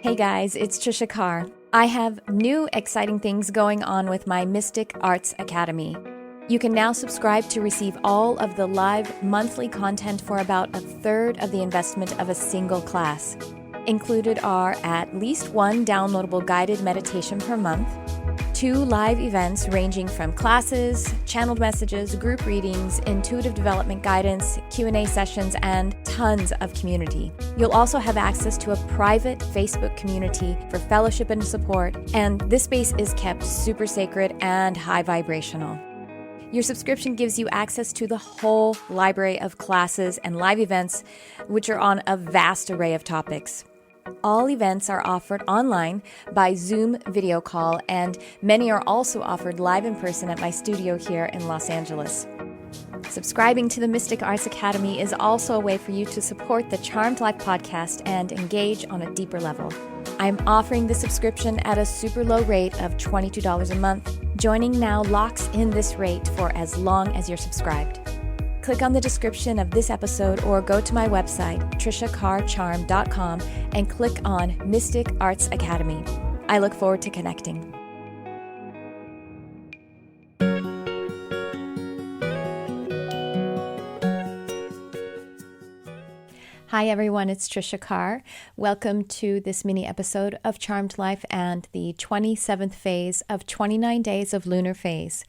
Hey guys, it's Tricia Carr. I have new exciting things going on with my Mystic Arts Academy. You can now subscribe to receive all of the live monthly content for about a third of the investment of a single class. Included are at least one downloadable guided meditation per month, 2 live events ranging from classes, channeled messages, group readings, intuitive development guidance, Q&A sessions, and tons of community. You'll also have access to a private Facebook community for fellowship and support, and this space is kept super sacred and high vibrational. Your subscription gives you access to the whole library of classes and live events, which are on a vast array of topics. All events are offered online by Zoom video call, and many are also offered live in person at my studio here in Los Angeles. Subscribing to the Mystic Arts Academy is also a way for you to support the Charmed Life podcast and engage on a deeper level. I'm offering the subscription at a super low rate of $22 a month. Joining now locks in this rate for as long as you're subscribed. Click on the description of this episode or go to my website, triciacarcharm.com, and click on Mystic Arts Academy. I look forward to connecting. Hi everyone, it's Tricia Carr. Welcome to this mini episode of Charmed Life and the 27th phase of 29 days of lunar phase.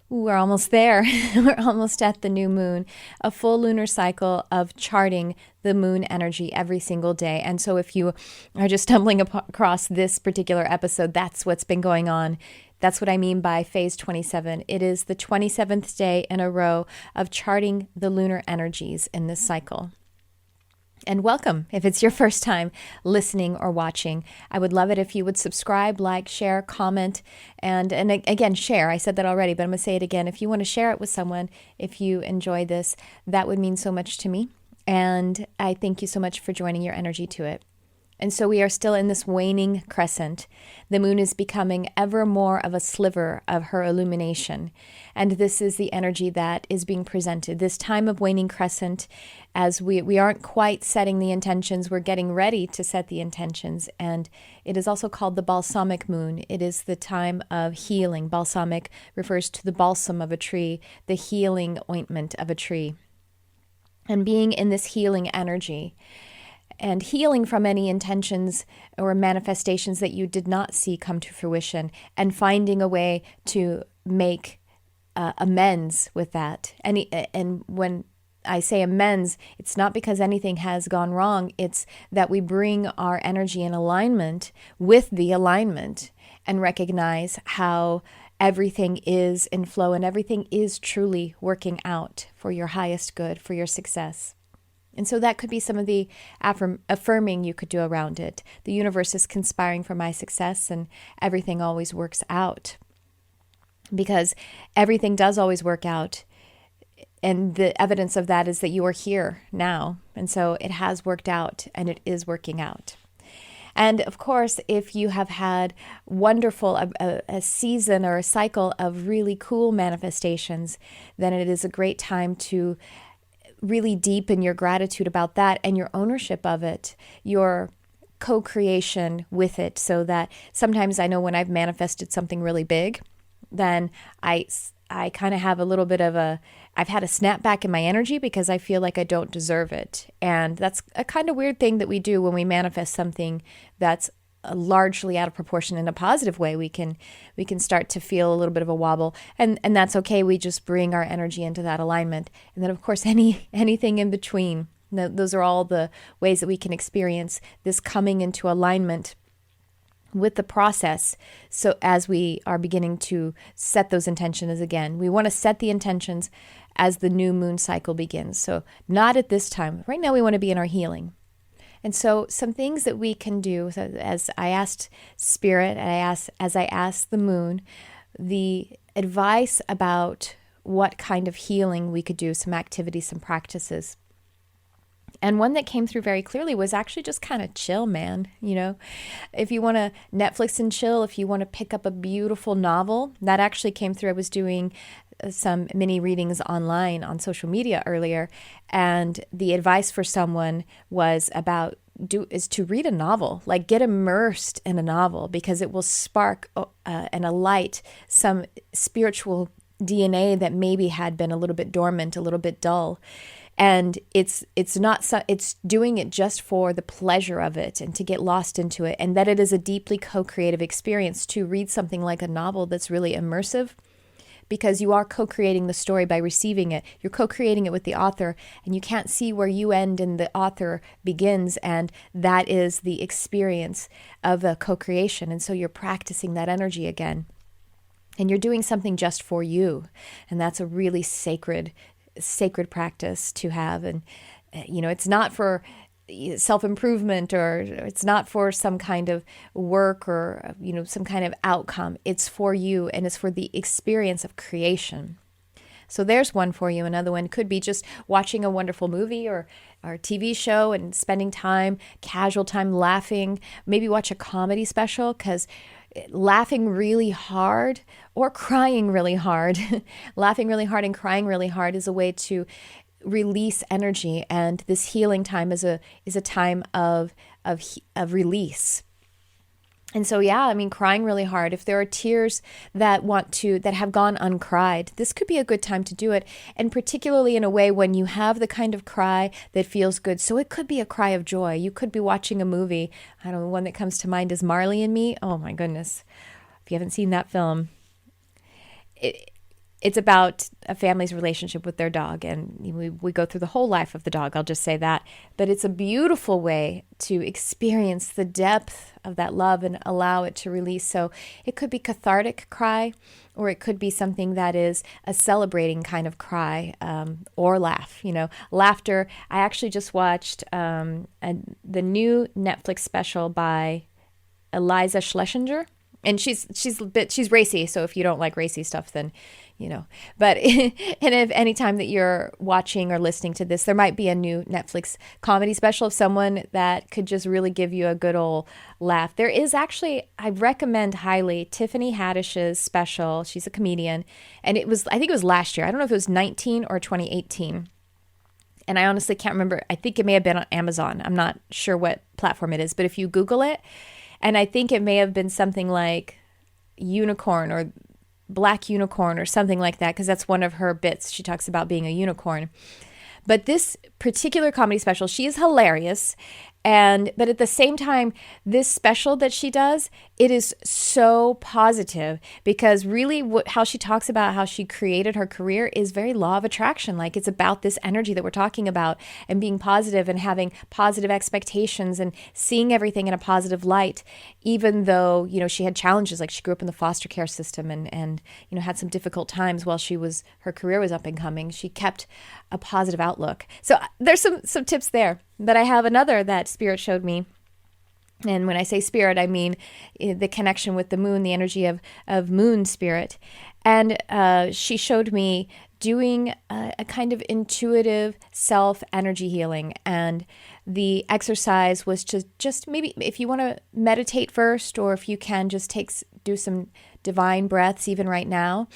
We're almost there. We're almost at the new moon, a full lunar cycle of charting the moon energy every single day. And so if you are just stumbling across this particular episode, that's what's been going on. That's what I mean by phase 27. It is the 27th day in a row of charting the lunar energies in this cycle. And welcome if it's your first time listening or watching. I would love it if you would subscribe, like, share, comment, and again, share. I said that already, but I'm going to say it again. If you want to share it with someone, if you enjoy this, that would mean so much to me. And I thank you so much for joining your energy to it. And so we are still in this waning crescent. The moon is becoming ever more of a sliver of her illumination. And this is the energy that is being presented. This time of waning crescent, as we aren't quite setting the intentions, we're getting ready to set the intentions. And it is also called the balsamic moon. It is the time of healing. Balsamic refers to the balsam of a tree, the healing ointment of a tree. And being in this healing energy, and healing from any intentions or manifestations that you did not see come to fruition, and finding a way to make amends with that. And when I say amends, it's not because anything has gone wrong. It's that we bring our energy in alignment with the alignment and recognize how everything is in flow and everything is truly working out for your highest good, for your success. And so that could be some of the affirming you could do around it. The universe is conspiring for my success and everything always works out. Because everything does always work out. And the evidence of that is that you are here now. And so it has worked out and it is working out. And of course, if you have had wonderful, a season or a cycle of really cool manifestations, then it is a great time to really deepen your gratitude about that and your ownership of it, your co-creation with it, so that sometimes I know when I've manifested something really big, then I kind of have a little bit of I've had a snapback in my energy because I feel like I don't deserve it. And that's a kind of weird thing that we do when we manifest something that's largely out of proportion in a positive way. We can start to feel a little bit of a wobble, and that's okay. We just bring our energy into that alignment. And then of course anything in between. Those are all the ways that we can experience this coming into alignment with the process. So as we are beginning to set those intentions again, we want to set the intentions as the new moon cycle begins. So not at this time. Right now we want to be in our healing. And so some things that we can do, so as I asked Spirit, as I asked the moon, the advice about what kind of healing we could do, some activities, some practices. And one that came through very clearly was actually just kind of chill, man. You know, if you want to Netflix and chill, if you want to pick up a beautiful novel, that actually came through. I was doing some mini readings online on social media earlier, and the advice for someone was about to read a novel, like get immersed in a novel, because it will spark and alight some spiritual DNA that maybe had been a little bit dormant, a little bit dull. And it's doing it just for the pleasure of it and to get lost into it. And that it is a deeply co-creative experience to read something like a novel that's really immersive, because you are co-creating the story by receiving it. You're co-creating it with the author, and you can't see where you end and the author begins. And that is the experience of a co-creation. And so you're practicing that energy again. And you're doing something just for you. And that's a really sacred practice to have. And, it's not for self-improvement, or it's not for some kind of work or, some kind of outcome. It's for you, and it's for the experience of creation. So there's one for you. Another one could be just watching a wonderful movie or TV show and spending time, casual time, laughing. Maybe watch a comedy special, because laughing really hard or crying really hard, laughing really hard and crying really hard is a way to release energy. And this healing time is a time of release. And so, crying really hard. If there are tears that have gone uncried, this could be a good time to do it. And particularly in a way when you have the kind of cry that feels good. So it could be a cry of joy. You could be watching a movie. I don't know, one that comes to mind is Marley and Me. Oh my goodness. If you haven't seen that film, it's about a family's relationship with their dog, and we go through the whole life of the dog, I'll just say that. But it's a beautiful way to experience the depth of that love and allow it to release. So it could be cathartic cry, or it could be something that is a celebrating kind of cry, or laugh. Laughter. I actually just watched the new Netflix special by Eliza Schlesinger. And she's racy, so if you don't like racy stuff, then, But and if any time that you're watching or listening to this, there might be a new Netflix comedy special of someone that could just really give you a good old laugh. There is actually, I recommend highly, Tiffany Haddish's special. She's a comedian, and I think it was last year. I don't know if it was 19 or 2018. And I honestly can't remember. I think it may have been on Amazon. I'm not sure what platform it is, but if you Google it, and I think it may have been something like unicorn or black unicorn or something like that, because that's one of her bits. She talks about being a unicorn. But this particular comedy special, she is hilarious. But at the same time, this special that she does, it is so positive, because really how she talks about how she created her career is very law of attraction. Like, it's about this energy that we're talking about, and being positive and having positive expectations and seeing everything in a positive light, even though, she had challenges. Like, she grew up in the foster care system and had some difficult times while her career was up and coming. She kept a positive outlook. So there's some tips there. But I have another that Spirit showed me. And when I say spirit, I mean the connection with the moon, the energy of moon spirit. And she showed me doing a kind of intuitive self-energy healing. And the exercise was to just maybe, if you want to meditate first, or if you can just do some divine breaths even right now.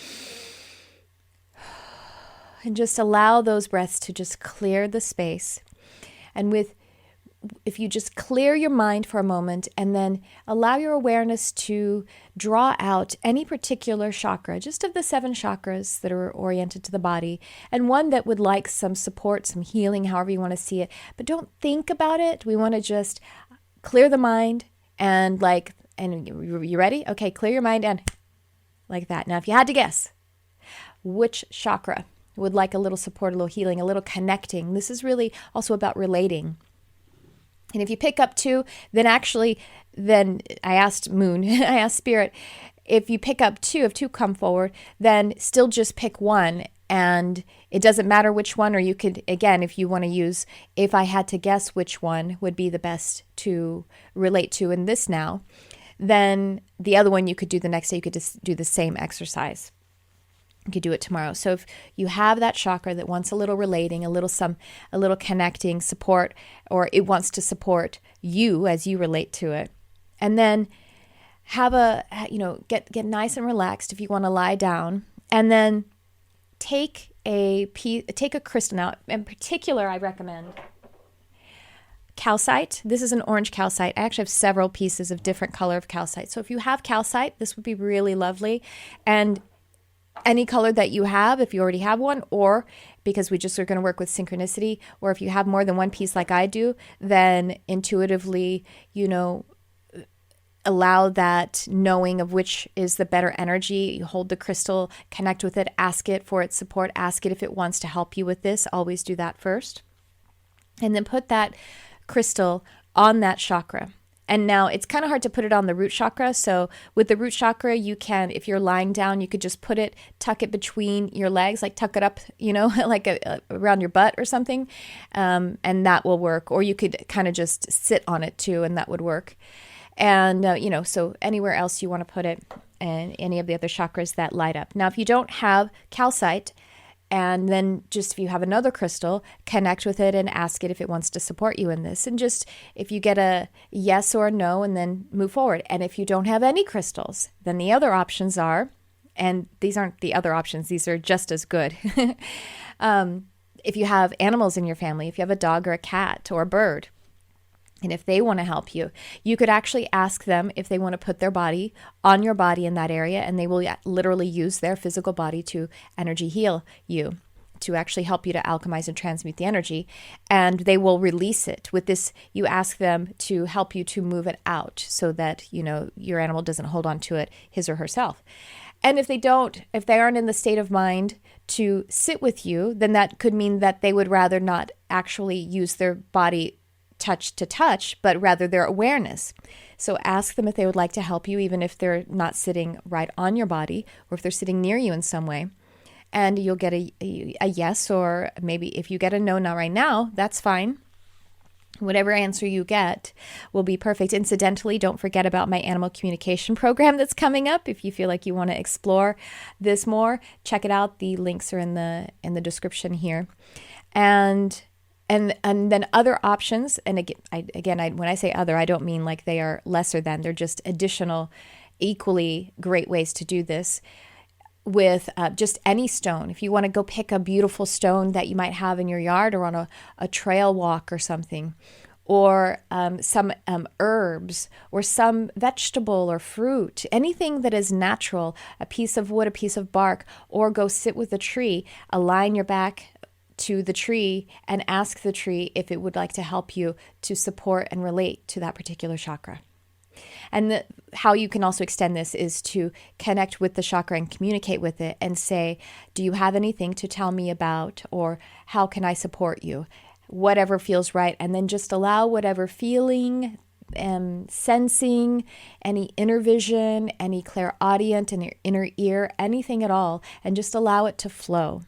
And just allow those breaths to just clear the space. And if you just clear your mind for a moment, and then allow your awareness to draw out any particular chakra, just of the 7 chakras that are oriented to the body, and one that would like some support, some healing, however you want to see it. But don't think about it. We want to just clear the mind and you ready? Okay, clear your mind and like that. Now, if you had to guess, which chakra would like a little support, a little healing, a little connecting? This is really also about relating. And if you pick up 2, then I asked Moon, I asked Spirit, if you pick up 2, if 2 come forward, then still just pick one. And it doesn't matter which one, or you could, again, if you want to use, if I had to guess which one would be the best to relate to in this now, then the other one you could do the next day. You could just do the same exercise. You could do it tomorrow. So if you have that chakra that wants a little relating, a little connecting support, or it wants to support you as you relate to it, and then have get nice and relaxed if you want to lie down, and then take a crystal. Now, in particular, I recommend calcite, this is an orange calcite. I actually have several pieces of different color of calcite. So if you have calcite, this would be really lovely. And any color that you have, if you already have one, or because we just are going to work with synchronicity, or if you have more than one piece like I do, then intuitively, allow that knowing of which is the better energy. You hold the crystal, connect with it, ask it for its support, ask it if it wants to help you with this. Always do that first. And then put that crystal on that chakra. And now it's kind of hard to put it on the root chakra. So with the root chakra, you can, if you're lying down, you could just put it, tuck it between your legs, like tuck it up, like around your butt or something. And that will work. Or you could kind of just sit on it too, and that would work. And, so anywhere else you want to put it, and any of the other chakras that light up. Now, if you don't have calcite, and then just if you have another crystal, connect with it and ask it if it wants to support you in this. And just if you get a yes or a no, and then move forward. And if you don't have any crystals, then the other options are, and these aren't the other options, these are just as good. If you have animals in your family, if you have a dog or a cat or a bird, and if they want to help you, you could actually ask them if they want to put their body on your body in that area, and they will literally use their physical body to energy heal you, to actually help you to alchemize and transmute the energy, and they will release it. With this, you ask them to help you to move it out so that, your animal doesn't hold on to it, his or herself. And if they aren't in the state of mind to sit with you, then that could mean that they would rather not actually use their body touch to touch, but rather their awareness. So ask them if they would like to help you, even if they're not sitting right on your body, or if they're sitting near you in some way. And you'll get a yes, or maybe if you get a no, not right now, that's fine. Whatever answer you get will be perfect. Incidentally, don't forget about my animal communication program that's coming up. If you feel like you want to explore this more, check it out. The links are in the description here. And then other options, and again, when I say other, I don't mean like they are lesser than. They're just additional, equally great ways to do this with just any stone. If you want to go pick a beautiful stone that you might have in your yard or on a trail walk or something, or some herbs or some vegetable or fruit, anything that is natural, a piece of wood, a piece of bark, or go sit with a tree, align your back to the tree and ask the tree if it would like to help you to support and relate to that particular chakra. And how you can also extend this is to connect with the chakra and communicate with it and say, do you have anything to tell me about, or how can I support you? Whatever feels right. And then just allow whatever feeling, sensing, any inner vision, any clairaudient in your inner ear, anything at all, and just allow it to flow.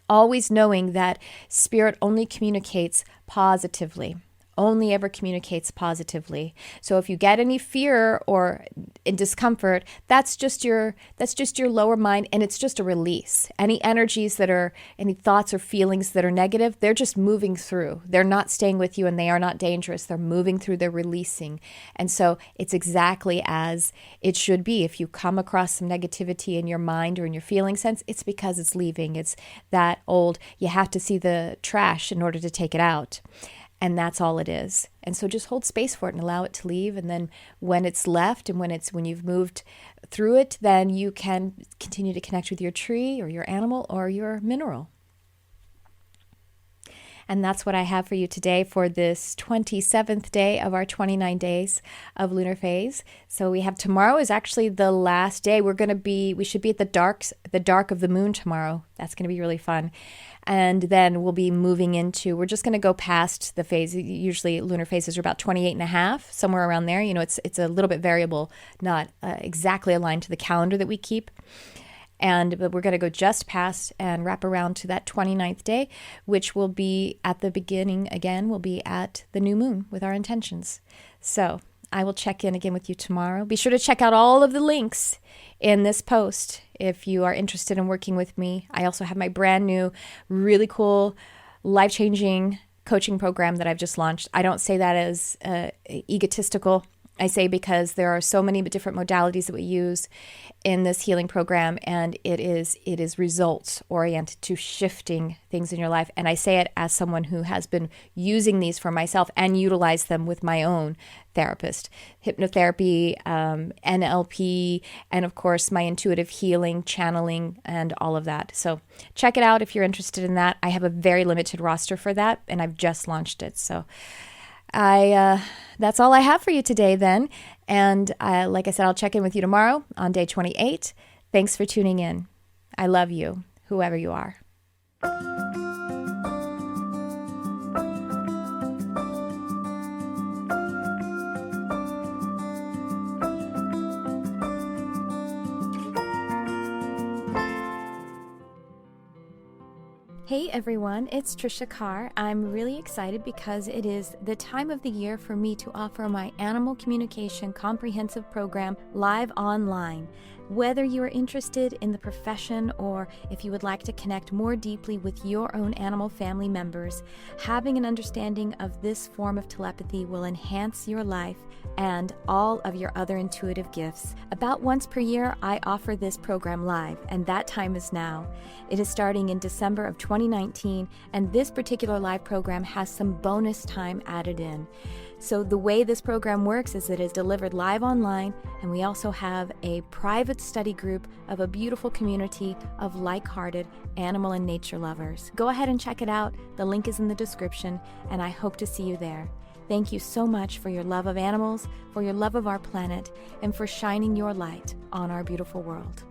Always knowing that spirit only communicates positively, only ever communicates positively. So if you get any fear or discomfort, that's just your lower mind, and it's just a release. Any energies any thoughts or feelings that are negative, they're just moving through. They're not staying with you, and they are not dangerous. They're moving through, they're releasing. And so it's exactly as it should be. If you come across some negativity in your mind or in your feeling sense, it's because it's leaving. It's that old, you have to see the trash in order to take it out. And that's all it is. And so just hold space for it and allow it to leave. And then when it's left, and when you've moved through it, then you can continue to connect with your tree or your animal or your mineral. And that's what I have for you today for this 27th day of our 29 days of lunar phase. So we have tomorrow is actually the last day. We should be at the dark of the moon tomorrow. That's going to be really fun. And then we'll be moving we're just going to go past the phase. Usually lunar phases are about 28 and a half, somewhere around there. It's a little bit variable, not exactly aligned to the calendar that we keep. But we're going to go just past and wrap around to that 29th day, which will be at the beginning again. We'll be at the new moon with our intentions. So I will check in again with you tomorrow. Be sure to check out all of the links in this post if you are interested in working with me. I also have my brand new, really cool, life-changing coaching program that I've just launched. I don't say that as egotistical. I say because there are so many different modalities that we use in this healing program, and it is results oriented to shifting things in your life. And I say it as someone who has been using these for myself and utilize them with my own therapist, hypnotherapy, NLP, and of course my intuitive healing, channeling, and all of that. So check it out if you're interested in that. I have a very limited roster for that, and I've just launched it. So that's all I have for you today then. And like I said, I'll check in with you tomorrow on day 28. Thanks for tuning in. I love you, whoever you are. Hey everyone, it's Tricia Carr. I'm really excited because it is the time of the year for me to offer my Animal Communication Comprehensive Program live online. Whether you are interested in the profession or if you would like to connect more deeply with your own animal family members, having an understanding of this form of telepathy will enhance your life and all of your other intuitive gifts. About once per year, I offer this program live, and that time is now. It is starting in December of 2019, and this particular live program has some bonus time added in. So the way this program works is it is delivered live online, and we also have a private study group of a beautiful community of like-hearted animal and nature lovers. Go ahead and check it out. The link is in the description, and I hope to see you there. Thank you so much for your love of animals, for your love of our planet, and for shining your light on our beautiful world.